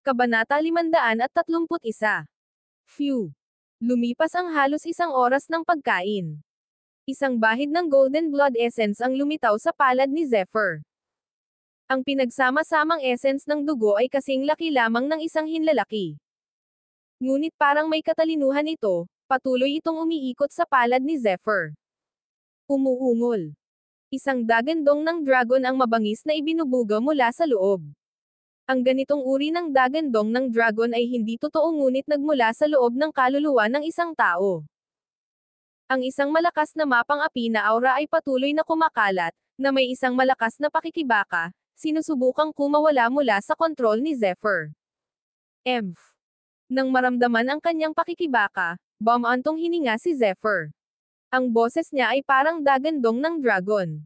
Kabanata 531. Phew! Lumipas ang halos 1 oras ng pagkain. Isang bahid ng golden blood essence ang lumitaw sa palad ni Zephyr. Ang pinagsama-samang essence ng dugo ay kasing laki lamang ng isang hinlalaki. Ngunit parang may katalinuhan ito, patuloy itong umiikot sa palad ni Zephyr. Umuungol. Isang dagandong ng dragon ang mabangis na ibinubuga mula sa loob. Ang ganitong uri ng dagandong ng dragon ay hindi totoo ngunit nagmula sa loob ng kaluluwa ng isang tao. Ang isang malakas na mapang-api na aura ay patuloy na kumakalat, na may isang malakas na pakikibaka, sinusubukang kumawala mula sa kontrol ni Zephyr. Nang maramdaman ang kanyang pakikibaka, bumantong hininga si Zephyr. Ang boses niya ay parang dagandong ng dragon.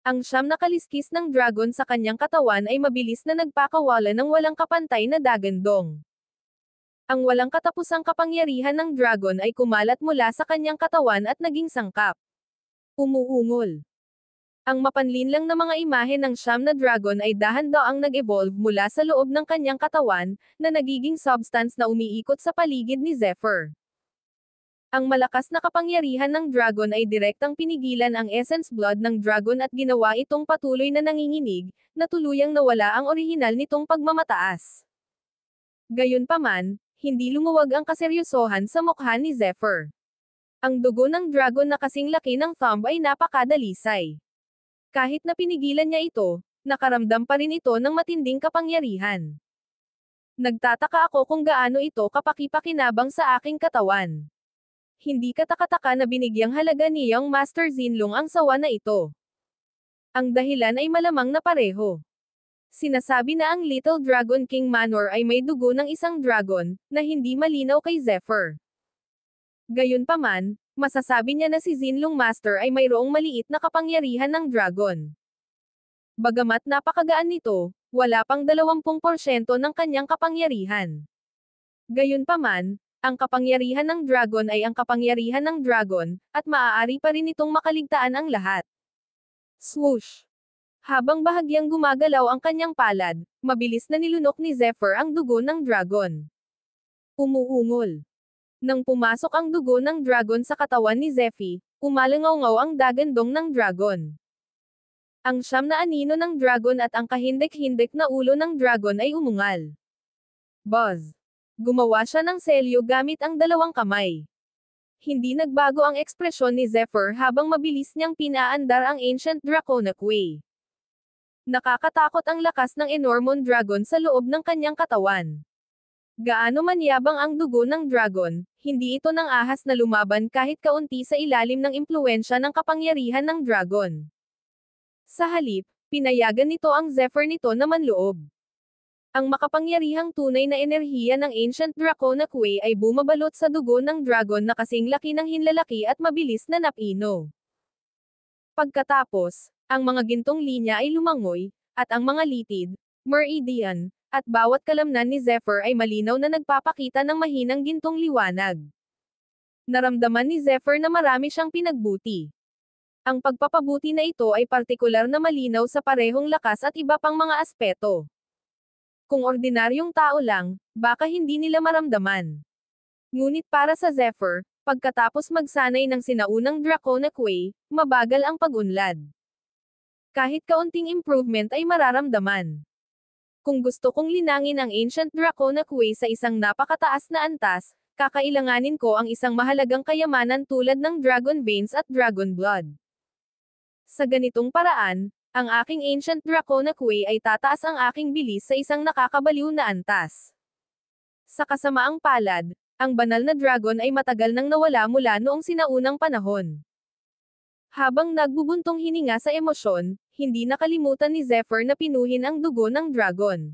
Ang 9 na kaliskis ng dragon sa kanyang katawan ay mabilis na nagpakawala ng walang kapantay na dagandong. Ang walang katapusang kapangyarihan ng dragon ay kumalat mula sa kanyang katawan at naging sangkap. Umuungol. Ang mapanlinlang na mga imahe ng 9 na dragon ay dahan-daang nag-evolve mula sa loob ng kanyang katawan, na nagiging substance na umiikot sa paligid ni Zephyr. Ang malakas na kapangyarihan ng dragon ay direktang pinigilan ang essence blood ng dragon at ginawa itong patuloy na nanginginig, na tuluyang nawala ang orihinal nitong pagmamataas. Gayunpaman, hindi lumuwag ang kaseryosohan sa mukha ni Zephyr. Ang dugo ng dragon na kasing laki ng thumb ay napakadalisay. Kahit na pinigilan niya ito, nakaramdam pa rin ito ng matinding kapangyarihan. Nagtataka ako kung gaano ito kapaki-pakinabang sa aking katawan. Hindi katakataka na binigyang halaga ni Young Master Zinlong ang sawa na ito. Ang dahilan ay malamang na pareho. Sinasabi na ang Little Dragon King Manor ay may dugo ng isang dragon, na hindi malinaw kay Zephyr. Gayunpaman, masasabi niya na si Zinlong Master ay mayroong maliit na kapangyarihan ng dragon. Bagamat napakagaan nito, wala pang 20% ng kanyang kapangyarihan. Gayunpaman, ang kapangyarihan ng dragon ay ang kapangyarihan ng dragon, at maaari pa rin itong makaligtaan ang lahat. Swoosh! Habang bahagyang gumagalaw ang kanyang palad, mabilis na nilunok ni Zephyr ang dugo ng dragon. Umuungol. Nang pumasok ang dugo ng dragon sa katawan ni Zephy, umalangaw-ngaw ang dagandong ng dragon. Ang 9 na anino ng dragon at ang kahindik-hindik na ulo ng dragon ay umungal. Buzz! Gumawa siya ng selyo gamit ang 2 kamay. Hindi nagbago ang ekspresyon ni Zephyr habang mabilis niyang pinaandar ang Ancient Draconic Way. Nakakatakot ang lakas ng Enormon Dragon sa loob ng kanyang katawan. Gaano man yabang ang dugo ng dragon, hindi ito nang ahas na lumaban kahit kaunti sa ilalim ng impluwensya ng kapangyarihan ng dragon. Sa halip, pinayagan nito ang Zephyr nito na manloob. Ang makapangyarihang tunay na enerhiya ng Ancient Draconic Way ay bumabalot sa dugo ng dragon na kasing laki ng hinlalaki at mabilis na napino. Pagkatapos, ang mga gintong linya ay lumangoy, at ang mga litid, meridian, at bawat kalamnan ni Zephyr ay malinaw na nagpapakita ng mahinang gintong liwanag. Naramdaman ni Zephyr na marami siyang pinagbuti. Ang pagpapabuti na ito ay partikular na malinaw sa parehong lakas at iba pang mga aspeto. Kung ordinaryong tao lang, baka hindi nila maramdaman. Ngunit para sa Zephyr, pagkatapos magsanay ng sinaunang Draconic Way, mabagal ang pag-unlad. Kahit kaunting improvement ay mararamdaman. Kung gusto kong linangin ang Ancient Draconic Way sa isang napakataas na antas, kakailanganin ko ang isang mahalagang kayamanan tulad ng Dragon Veins at Dragon Blood. Sa ganitong paraan, ang aking Ancient Draconic Way ay tataas ang aking bilis sa isang nakakabaliw na antas. Sa kasamaang palad, ang banal na dragon ay matagal nang nawala mula noong sinaunang panahon. Habang nagbubuntong hininga sa emosyon, hindi nakalimutan ni Zephyr na pinuhin ang dugo ng dragon.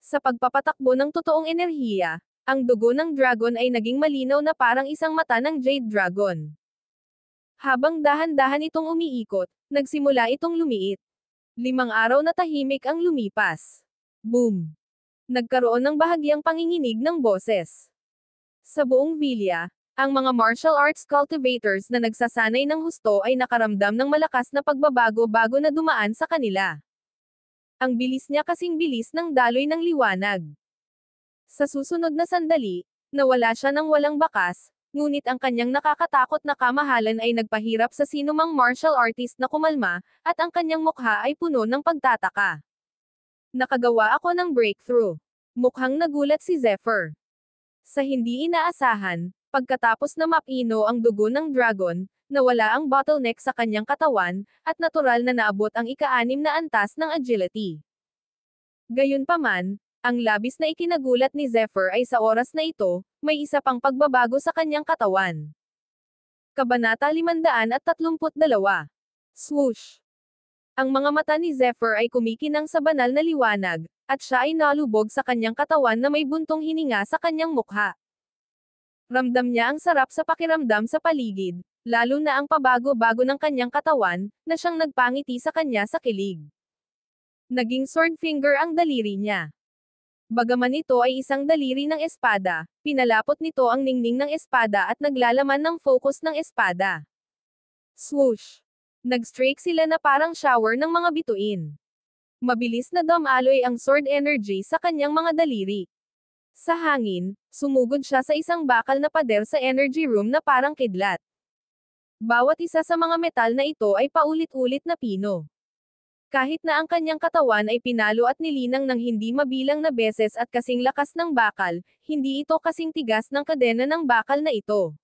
Sa pagpapatakbo ng totoong enerhiya, ang dugo ng dragon ay naging malinaw na parang isang mata ng Jade Dragon. Habang dahan-dahan itong umiikot, nagsimula itong lumiit. 5 araw na tahimik ang lumipas. Boom! Nagkaroon ng bahagyang panginginig ng boses. Sa buong villa, ang mga martial arts cultivators na nagsasanay ng husto ay nakaramdam ng malakas na pagbabago bago na dumaan sa kanila. Ang bilis niya kasing bilis ng daloy ng liwanag. Sa susunod na sandali, nawala siya ng walang bakas, ngunit ang kanyang nakakatakot na kamahalan ay nagpahirap sa sinumang martial artist na kumalma, at ang kanyang mukha ay puno ng pagtataka. Nakagawa ako ng breakthrough. Mukhang nagulat si Zephyr. Sa hindi inaasahan, pagkatapos na mapino ang dugo ng dragon, nawala ang bottleneck sa kanyang katawan, at natural na naabot ang ika-6 na antas ng agility. Gayunpaman, ang labis na ikinagulat ni Zephyr ay sa oras na ito, may isa pang pagbabago sa kanyang katawan. Kabanata 532. Swoosh! Ang mga mata ni Zephyr ay kumikinang sa banal na liwanag, at siya ay nalubog sa kanyang katawan na may buntong hininga sa kanyang mukha. Ramdam niya ang sarap sa pakiramdam sa paligid, lalo na ang pabago-bago ng kanyang katawan, na siyang nagpangiti sa kanya sa kilig. Naging sword finger ang daliri niya. Bagaman ito ay isang daliri ng espada, pinalapot nito ang ningning ng espada at naglalaman ng focus ng espada. Swoosh! Nag-strike sila na parang shower ng mga bituin. Mabilis na dumaloy ang sword energy sa kanyang mga daliri. Sa hangin, sumugod siya sa isang bakal na pader sa energy room na parang kidlat. Bawat isa sa mga metal na ito ay paulit-ulit na pino. Kahit na ang kanyang katawan ay pinalo at nilinang ng hindi mabilang na beses at kasing lakas ng bakal, hindi ito kasing tigas ng kadena ng bakal na ito.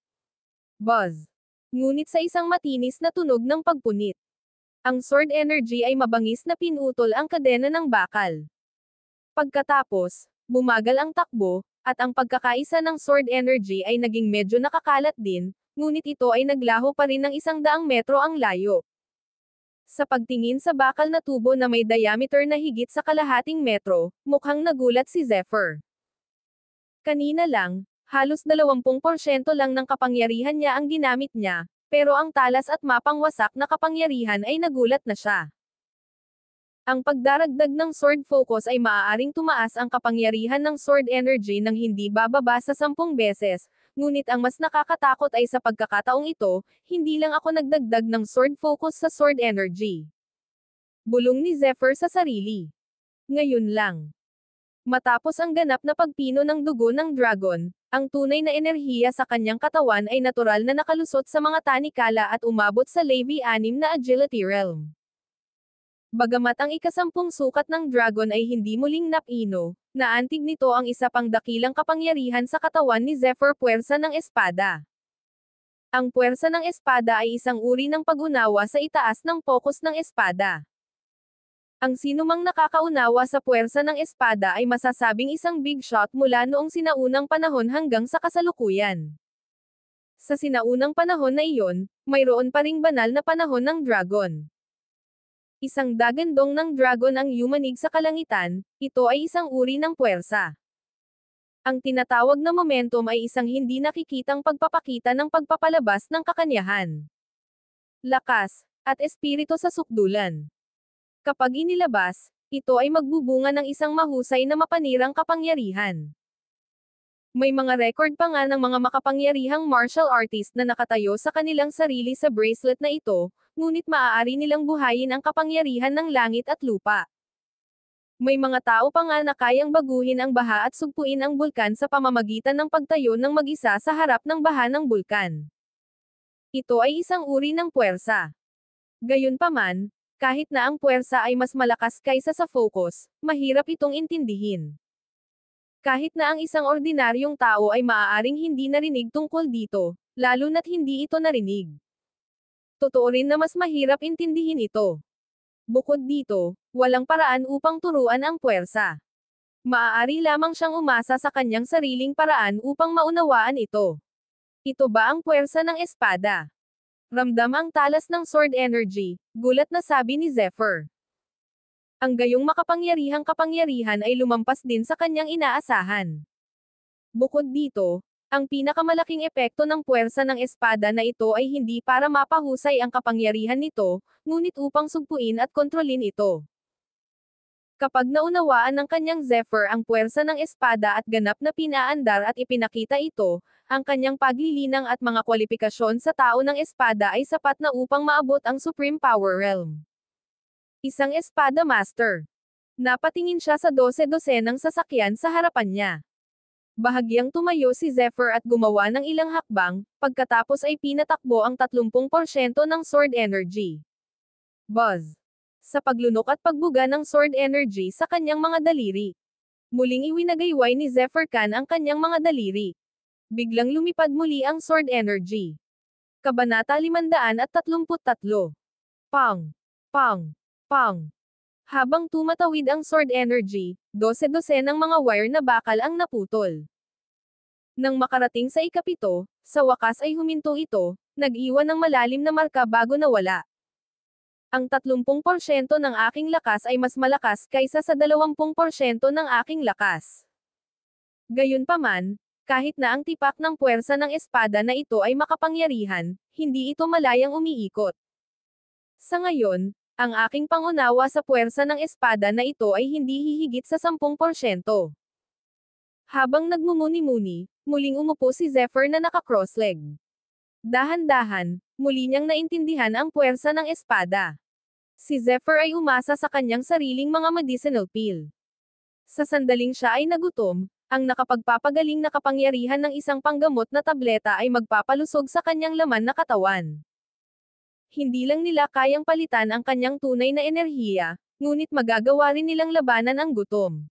Buzz! Ngunit sa isang matinis na tunog ng pagpunit, ang sword energy ay mabangis na pinutol ang kadena ng bakal. Pagkatapos, bumagal ang takbo, at ang pagkakaisa ng sword energy ay naging medyo nakakalat din, ngunit ito ay naglaho pa rin ng 100 metro ang layo. Sa pagtingin sa bakal na tubo na may diameter na higit sa kalahating metro, mukhang nagulat si Zephyr. Kanina lang, halos 20% lang ng kapangyarihan niya ang ginamit niya, pero ang talas at mapangwasak na kapangyarihan ay nagulat na siya. Ang pagdaragdag ng sword focus ay maaaring tumaas ang kapangyarihan ng sword energy ng hindi bababa sa 10 beses, ngunit ang mas nakakatakot ay sa pagkakataong ito, hindi lang ako nagdagdag ng sword focus sa sword energy. Bulong ni Zephyr sa sarili. Ngayon lang. Matapos ang ganap na pagpino ng dugo ng dragon, ang tunay na enerhiya sa kanyang katawan ay natural na nakalusot sa mga tanikala at umabot sa Levi 6 na agility realm. Bagamat ang ika-10 sukat ng dragon ay hindi muling napino, naantig nito ang isa pang dakilang kapangyarihan sa katawan ni Zephyr, puwersa ng espada. Ang puwersa ng espada ay isang uri ng pag-unawa sa itaas ng focus ng espada. Ang sinumang nakakaunawa sa puwersa ng espada ay masasabing isang big shot mula noong sinaunang panahon hanggang sa kasalukuyan. Sa sinaunang panahon na iyon, mayroon pa ring banal na panahon ng dragon. Isang dagandong ng dragon ang yumanig sa kalangitan, ito ay isang uri ng puwersa. Ang tinatawag na momentum ay isang hindi nakikitang pagpapakita ng pagpapalabas ng kakanyahan, lakas, at espiritu sa sukdulan. Kapag inilabas, ito ay magbubunga ng isang mahusay na mapanirang kapangyarihan. May mga record pa nga ng mga makapangyarihang martial artist na nakatayo sa kanilang sarili sa bracelet na ito, ngunit maaari nilang buhayin ang kapangyarihan ng langit at lupa. May mga tao pa nga na kayang baguhin ang baha at sugpuin ang bulkan sa pamamagitan ng pagtayo ng mag-isa sa harap ng baha ng bulkan. Ito ay isang uri ng puwersa. Gayunpaman, kahit na ang puwersa ay mas malakas kaysa sa focus, mahirap itong intindihin. Kahit na ang isang ordinaryong tao ay maaaring hindi narinig tungkol dito, lalo na't hindi ito narinig. Totoo rin na mas mahirap intindihin ito. Bukod dito, walang paraan upang turuan ang puwersa. Maaari lamang siyang umasa sa kanyang sariling paraan upang maunawaan ito. Ito ba ang puwersa ng espada? Ramdam ang talas ng sword energy, gulat na sabi ni Zephyr. Ang gayong makapangyarihang kapangyarihan ay lumampas din sa kanyang inaasahan. Bukod dito, ang pinakamalaking epekto ng puwersa ng espada na ito ay hindi para mapahusay ang kapangyarihan nito, ngunit upang sugpuin at kontrolin ito. Kapag naunawaan ng kanyang Zephyr ang puwersa ng espada at ganap na pinaandar at ipinakita ito, ang kanyang paglilinang at mga kwalifikasyon sa tao ng espada ay sapat na upang maabot ang Supreme Power Realm. Isang espada master. Napatingin siya sa 12-dosenang sasakyan sa harapan niya. Bahagyang tumayo si Zephyr at gumawa ng ilang hakbang, pagkatapos ay pinatakbo ang 30% ng sword energy. Buzz! Sa paglunok at pagbuga ng sword energy sa kanyang mga daliri. Muling iwinagayway ni Zephyr Khan ang kanyang mga daliri. Biglang lumipad muli ang sword energy. Kabanata 533. Pang! Pang! Pang! Habang tumatawid ang sword energy, 12 ng mga wire na bakal ang naputol. Nang makarating sa ikapito, sa wakas ay huminto ito, nag-iwan ng malalim na marka bago nawala. Ang 30% ng aking lakas ay mas malakas kaysa sa 20% ng aking lakas. Gayunpaman, kahit na ang tipak ng puwersa ng espada na ito ay makapangyarihan, hindi ito malayang umiikot. Sa ngayon, ang aking pangunawa sa puwersa ng espada na ito ay hindi hihigit sa 10%. Habang nagmumuni-muni, muling umupo si Zephyr na naka-crossleg. Dahan-dahan, muli niyang naintindihan ang puwersa ng espada. Si Zephyr ay umasa sa kanyang sariling mga medicinal pill. Sa sandaling siya ay nagutom, ang nakapagpapagaling na kapangyarihan ng isang panggamot na tableta ay magpapalusog sa kanyang laman na katawan. Hindi lang nila kayang palitan ang kanyang tunay na enerhiya, ngunit magagawa rin nilang labanan ang gutom.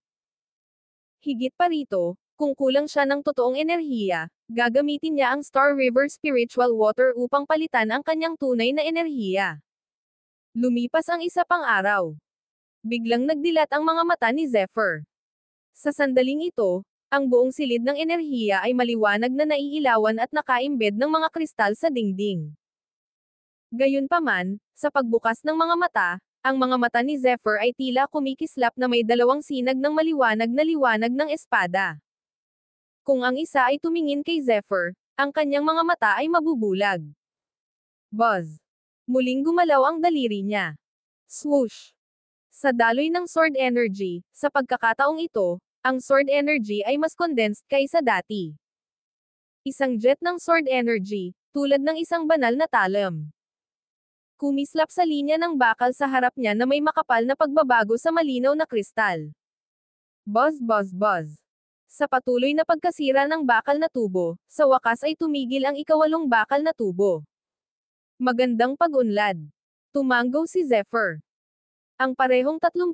Higit pa rito, kung kulang siya ng totoong enerhiya, gagamitin niya ang Star River Spiritual Water upang palitan ang kanyang tunay na enerhiya. Lumipas ang isa pang araw. Biglang nagdilat ang mga mata ni Zephyr. Sa sandaling ito, ang buong silid ng enerhiya ay maliwanag na naiilawan at nakaimbed ng mga kristal sa dingding. Gayunpaman, sa pagbukas ng mga mata, ang mga mata ni Zephyr ay tila kumikislap na may dalawang sinag ng maliwanag na liwanag ng espada. Kung ang isa ay tumingin kay Zephyr, ang kanyang mga mata ay mabubulag. Buzz! Muling gumalaw ang daliri niya. Swoosh! Sa daloy ng sword energy, sa pagkakataong ito, ang sword energy ay mas condensed kaysa dati. Isang jet ng sword energy, tulad ng isang banal na talam. Kumislap sa linya ng bakal sa harap niya na may makapal na pagbabago sa malinaw na kristal. Buzz buzz buzz. Sa patuloy na pagkasira ng bakal na tubo, sa wakas ay tumigil ang ikawalong bakal na tubo. Magandang pag-unlad. Tumanggaw si Zephyr. Ang parehong 30%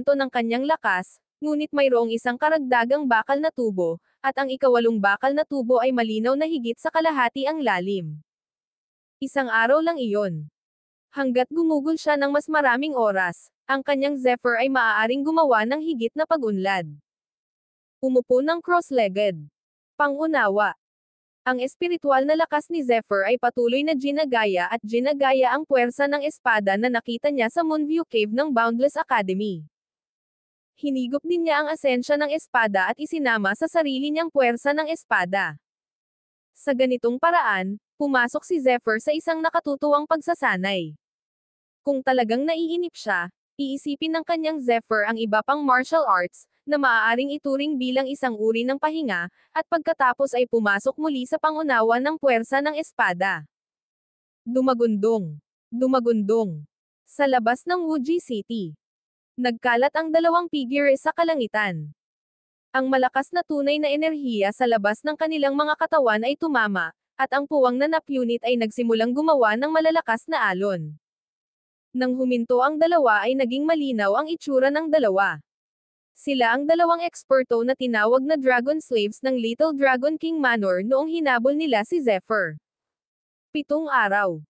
ng kanyang lakas, ngunit mayroong isang karagdagang bakal na tubo, at ang ikawalong bakal na tubo ay malinaw na higit sa kalahati ang lalim. Isang araw lang iyon. Hanggat gumugol siya ng mas maraming oras, ang kanyang Zephyr ay maaaring gumawa ng higit na pag-unlad. Umupo ng cross-legged. Pangunawa. Ang espiritual na lakas ni Zephyr ay patuloy na ginagaya at ginagaya ang puwersa ng espada na nakita niya sa Moonview Cave ng Boundless Academy. Hinigop din niya ang asensya ng espada at isinama sa sarili niyang puwersa ng espada. Sa ganitong paraan, pumasok si Zephyr sa isang nakatutuwang pagsasanay. Kung talagang naiinip siya, iisipin ng kanyang Zephyr ang iba pang martial arts, na maaaring ituring bilang isang uri ng pahinga, at pagkatapos ay pumasok muli sa pangunawa ng puwersa ng espada. Dumagundong. Dumagundong. Sa labas ng Wuji City. Nagkalat ang dalawang figure sa kalangitan. Ang malakas na tunay na enerhiya sa labas ng kanilang mga katawan ay tumama, at ang puwang na napunit ay nagsimulang gumawa ng malalakas na alon. Nang huminto ang dalawa ay naging malinaw ang itsura ng dalawa. Sila ang dalawang eksperto na tinawag na Dragon Slaves ng Little Dragon King Manor noong hinabol nila si Zephyr. 7 araw.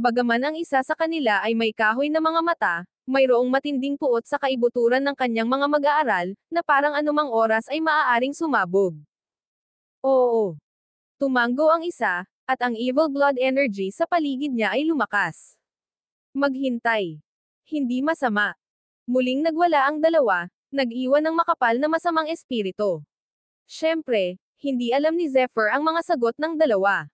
Bagaman ang isa sa kanila ay may kahoy na mga mata, mayroong matinding puot sa kaibuturan ng kanyang mga mag-aaral, na parang anumang oras ay maaaring sumabog. Oo. Tumango ang isa, at ang evil blood energy sa paligid niya ay lumakas. Maghintay. Hindi masama. Muling nagwala ang dalawa, nag-iwan ng makapal na masamang espiritu. Siyempre, hindi alam ni Zephyr ang mga sagot ng dalawa.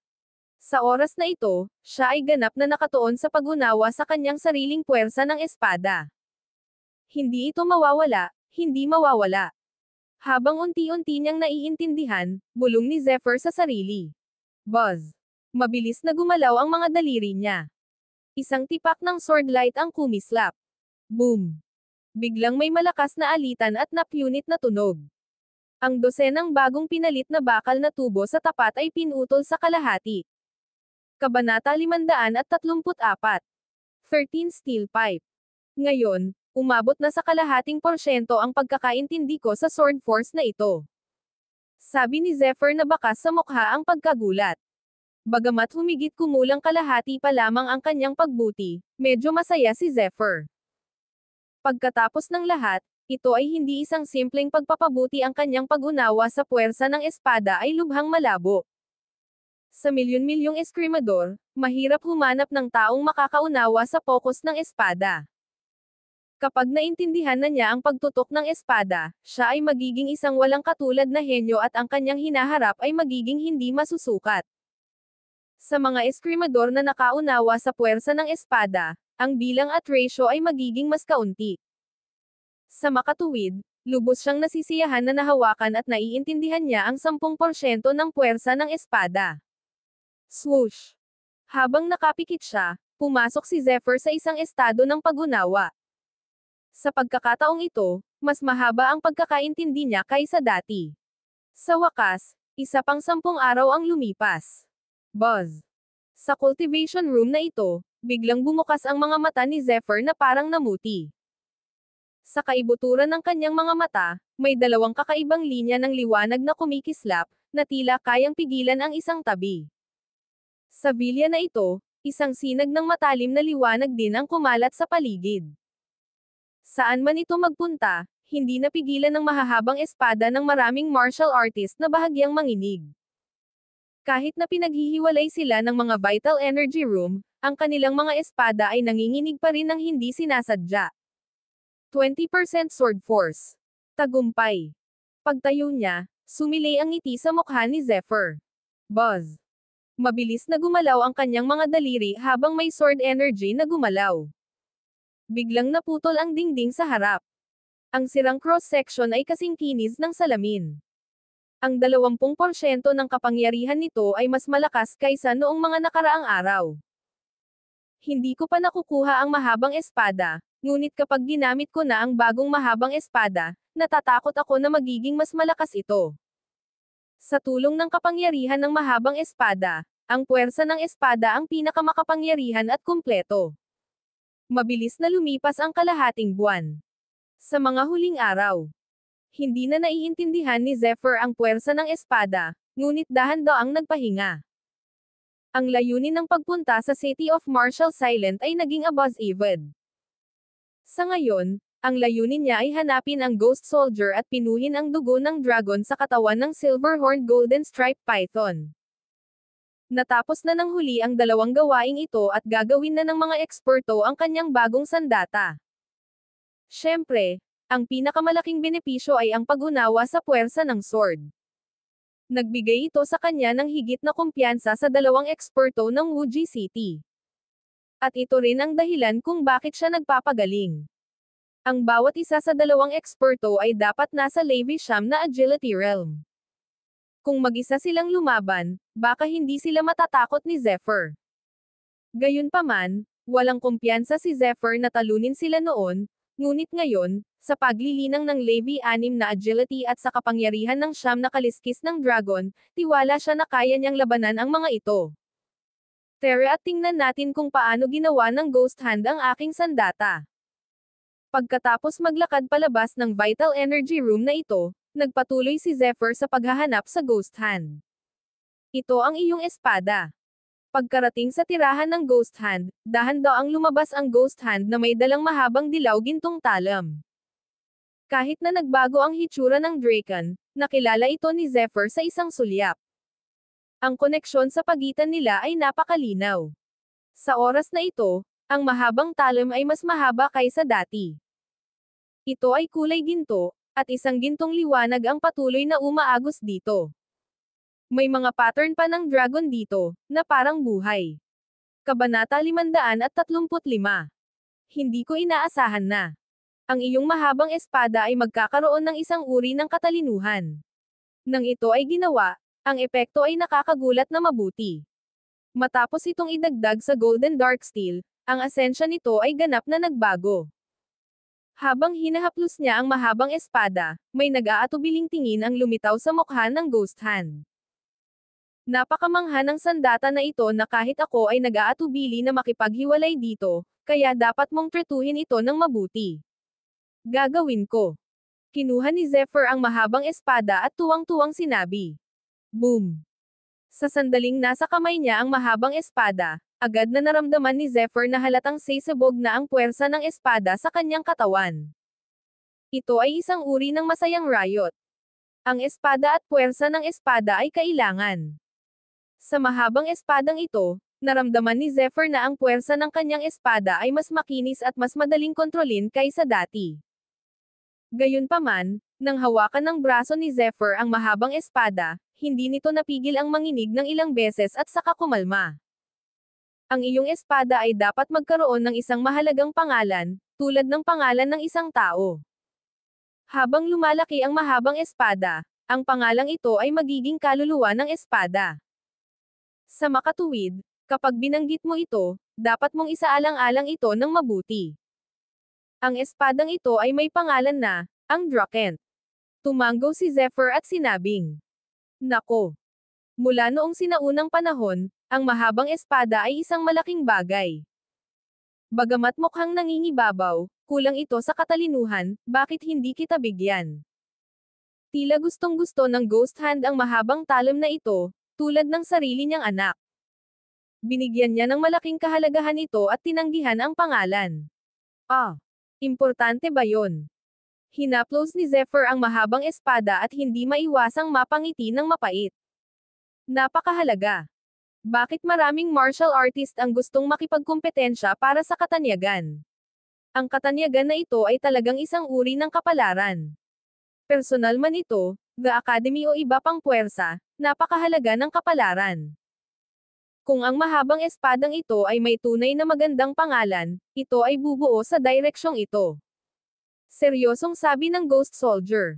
Sa oras na ito, siya ay ganap na nakatuon sa pag-unawa sa kanyang sariling puwersa ng espada. Hindi ito mawawala, hindi mawawala. Habang unti-unti niyang naiintindihan, bulong ni Zephyr sa sarili. Buzz. Mabilis na gumalaw ang mga daliri niya. Isang tipak ng sword light ang kumislap. Boom! Biglang may malakas na alitan at napunit na tunog. Ang dosenang bagong pinalit na bakal na tubo sa tapat ay pinutol sa kalahati. Kabanata 534. 13 Steel Pipe. Ngayon, umabot na sa kalahating porsyento ang pagkakaintindi ko sa Sword Force na ito. Sabi ni Zephyr na bakas sa mukha ang pagkagulat. Bagamat humigit kumulang kalahati pa lamang ang kanyang pagbuti, medyo masaya si Zephyr. Pagkatapos ng lahat, ito ay hindi isang simpleng pagpapabuti, ang kanyang pag-unawa sa puwersa ng espada ay lubhang malabo. Sa milyon-milyong eskrimador, mahirap humanap ng taong makakaunawa sa pokus ng espada. Kapag naintindihan na niya ang pagtutok ng espada, siya ay magiging isang walang katulad na henyo at ang kanyang hinaharap ay magiging hindi masusukat. Sa mga eskrimador na nakaunawa sa puwersa ng espada, ang bilang at ratio ay magiging mas kaunti. Sa makatuwid, lubos siyang nasisiyahan na nahawakan at naiintindihan niya ang 10% ng puwersa ng espada. Swoosh! Habang nakapikit siya, pumasok si Zephyr sa isang estado ng pag-unawa. Sa pagkakataong ito, mas mahaba ang pagkakaintindi niya kaysa dati. Sa wakas, isa pang 10 araw ang lumipas. Buzz! Sa cultivation room na ito, biglang bumukas ang mga mata ni Zephyr na parang namuti. Sa kaibuturan ng kanyang mga mata, may dalawang kakaibang linya ng liwanag na kumikislap, na tila kayang pigilan ang isang tabi. Sa vilya na ito, isang sinag ng matalim na liwanag din ang kumalat sa paligid. Saan man ito magpunta, hindi napigilan ng mahahabang espada ng maraming martial artist na bahagyang manginig. Kahit na pinaghihiwalay sila ng mga vital energy room, ang kanilang mga espada ay nanginginig pa rin ng hindi sinasadya. 20% Sword Force. Tagumpay. Pagtayo niya, sumilay ang ngiti sa mukha ni Zephyr. Buzz. Mabilis na gumalaw ang kanyang mga daliri habang may sword energy na gumalaw. Biglang naputol ang dingding sa harap. Ang sirang cross-section ay kasing kinis ng salamin. Ang 20% ng kapangyarihan nito ay mas malakas kaysa noong mga nakaraang araw. Hindi ko pa nakukuha ang mahabang espada, ngunit kapag ginamit ko na ang bagong mahabang espada, natatakot ako na magiging mas malakas ito. Sa tulong ng kapangyarihan ng mahabang espada, ang puwersa ng espada ang pinakamakapangyarihan at kumpleto. Mabilis na lumipas ang kalahating buwan. Sa mga huling araw, hindi na naiintindihan ni Zephyr ang puwersa ng espada, ngunit dahan-daang nagpahinga. Ang layunin ng pagpunta sa City of Martial Silent ay naging above-even. Sa ngayon, ang layunin niya ay hanapin ang Ghost Soldier at pinuhin ang dugo ng dragon sa katawan ng Silverhorned Golden Striped Python. Natapos na ng huli ang dalawang gawaing ito at gagawin na ng mga eksperto ang kanyang bagong sandata. Siyempre, ang pinakamalaking benepisyo ay ang pag-unawa sa puwersa ng sword. Nagbigay ito sa kanya ng higit na kumpiyansa sa dalawang eksperto ng Wuji City. At ito rin ang dahilan kung bakit siya nagpapagaling. Ang bawat isa sa dalawang eksperto ay dapat nasa Levi Sham na Agility Realm. Kung mag-isa silang lumaban, baka hindi sila matatakot ni Zephyr. Gayunpaman, walang kumpiyansa si Zephyr na talunin sila noon, ngunit ngayon, sa paglilinang ng Levi 6 na agility at sa kapangyarihan ng Siyam na kaliskis ng dragon, tiwala siya na kaya niyang labanan ang mga ito. Tara at tingnan natin kung paano ginawa ng Ghost Hand ang aking sandata. Pagkatapos maglakad palabas ng Vital Energy Room na ito, nagpatuloy si Zephyr sa paghahanap sa Ghost Hand. Ito ang iyong espada. Pagkarating sa tirahan ng Ghost Hand, dahan-daang lumabas ang Ghost Hand na may dalang mahabang dilaw gintong talam. Kahit na nagbago ang hitsura ng Draken, nakilala ito ni Zephyr sa isang sulyap. Ang koneksyon sa pagitan nila ay napakalinaw. Sa oras na ito, ang mahabang talam ay mas mahaba kaysa dati. Ito ay kulay ginto, at isang gintong liwanag ang patuloy na umaagos dito. May mga pattern pa ng dragon dito, na parang buhay. Kabanata 535. Hindi ko inaasahan na ang iyong mahabang espada ay magkakaroon ng isang uri ng katalinuhan. Nang ito ay ginawa, ang epekto ay nakakagulat na mabuti. Matapos itong idagdag sa Golden Dark Steel, ang asensya nito ay ganap na nagbago. Habang hinahaplos niya ang mahabang espada, may nag-aatubiling tingin ang lumitaw sa mukha ng Ghost Hand. Napakamangha ng sandata na ito na kahit ako ay nag-aatubili na makipaghiwalay dito, kaya dapat mong tretuhin ito ng mabuti. Gagawin ko. Kinuha ni Zephyr ang mahabang espada at tuwang-tuwang sinabi. Boom! Sa sandaling nasa kamay niya ang mahabang espada, agad na naramdaman ni Zephyr na halatang sisibog na ang puwersa ng espada sa kanyang katawan. Ito ay isang uri ng masayang riot. Ang espada at puwersa ng espada ay kailangan. Sa mahabang espadang ito, naramdaman ni Zephyr na ang puwersa ng kanyang espada ay mas makinis at mas madaling kontrolin kaysa dati. Gayunpaman, nang hawakan ng braso ni Zephyr ang mahabang espada, hindi nito napigil ang manginig ng ilang beses at saka kumalma. Ang iyong espada ay dapat magkaroon ng isang mahalagang pangalan, tulad ng pangalan ng isang tao. Habang lumalaki ang mahabang espada, ang pangalang ito ay magiging kaluluwa ng espada. Sa makatuwid, kapag binanggit mo ito, dapat mong isaalang-alang ito ng mabuti. Ang espadang ito ay may pangalan na, ang Drakent. Tumanggo si Zephyr at sinabing, Nako! Mula noong sinaunang panahon, ang mahabang espada ay isang malaking bagay. Bagamat mukhang nangingibabaw, kulang ito sa katalinuhan, bakit hindi kita bigyan? Tila gustong-gusto ng Ghost Hand ang mahabang talon na ito, tulad ng sarili niyang anak. Binigyan niya ng malaking kahalagahan ito at tinanggihan ang pangalan. Importante ba yon? Hinaplos ni Zephyr ang mahabang espada at hindi maiwasang mapangiti ng mapait. Napakahalaga. Bakit maraming martial artist ang gustong makipagkumpetensya para sa katanyagan? Ang katanyagan na ito ay talagang isang uri ng kapalaran. Personal man ito, the academy o iba pang puwersa, napakahalaga ng kapalaran. Kung ang mahabang espadang ito ay may tunay na magandang pangalan, ito ay bubuo sa direksyong ito. Seryosong sabi ng Ghost Soldier.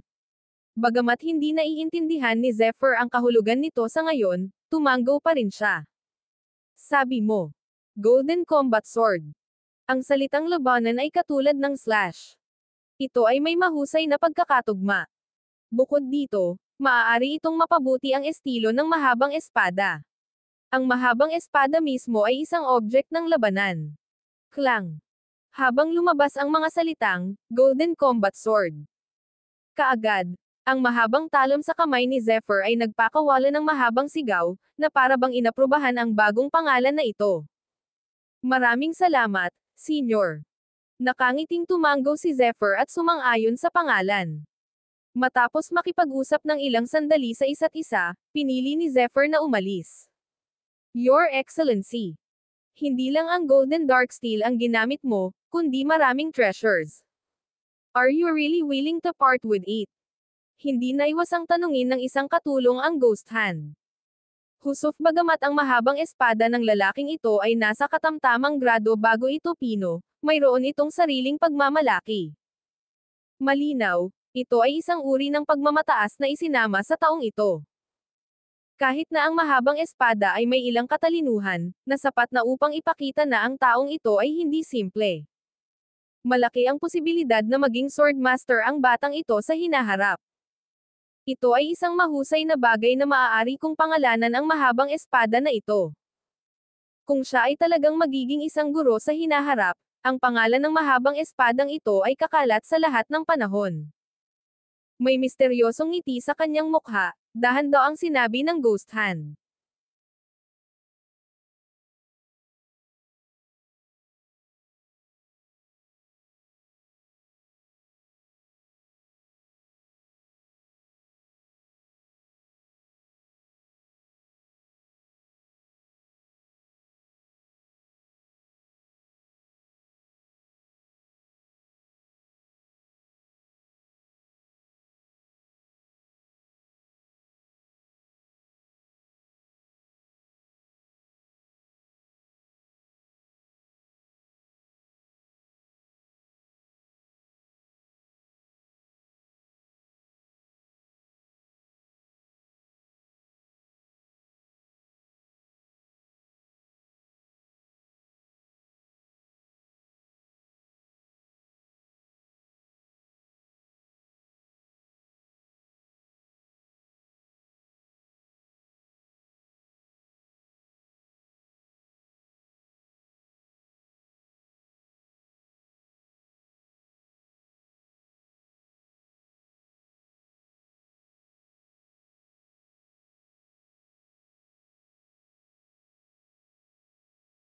Bagamat hindi naiintindihan ni Zephyr ang kahulugan nito sa ngayon, tumanggo pa rin siya. Sabi mo, Golden Combat Sword. Ang salitang labanan ay katulad ng slash. Ito ay may mahusay na pagkakatugma. Bukod dito, maaari itong mapabuti ang estilo ng mahabang espada. Ang mahabang espada mismo ay isang object ng labanan. Klang. Habang lumabas ang mga salitang, Golden Combat Sword. Kaagad, ang mahabang talon sa kamay ni Zephyr ay nagpakawala ng mahabang sigaw, na para bang inaprubahan ang bagong pangalan na ito. Maraming salamat, Senior. Nakangiting tumanggo si Zephyr at sumang-ayon sa pangalan. Matapos makipag-usap ng ilang sandali sa isa't isa, pinili ni Zephyr na umalis. Your Excellency. Hindi lang ang Golden Dark Steel ang ginamit mo, kundi maraming treasures. Are you really willing to part with it? Hindi naiwasang tanungin ng isang katulong ang Ghost Hand. Husuf bagamat ang mahabang espada ng lalaking ito ay nasa katamtamang grado bago ito pino, mayroon itong sariling pagmamalaki. Malinaw, ito ay isang uri ng pagmamataas na isinama sa taong ito. Kahit na ang mahabang espada ay may ilang katalinuhan, na sapat na upang ipakita na ang taong ito ay hindi simple. Malaki ang posibilidad na maging swordmaster ang batang ito sa hinaharap. Ito ay isang mahusay na bagay na maaari kong pangalanan ang mahabang espada na ito. Kung siya ay talagang magiging isang guro sa hinaharap, ang pangalan ng mahabang espadang ito ay kakalat sa lahat ng panahon. May misteryosong ngiti sa kanyang mukha, dahan daw ang sinabi ng Ghost Hand.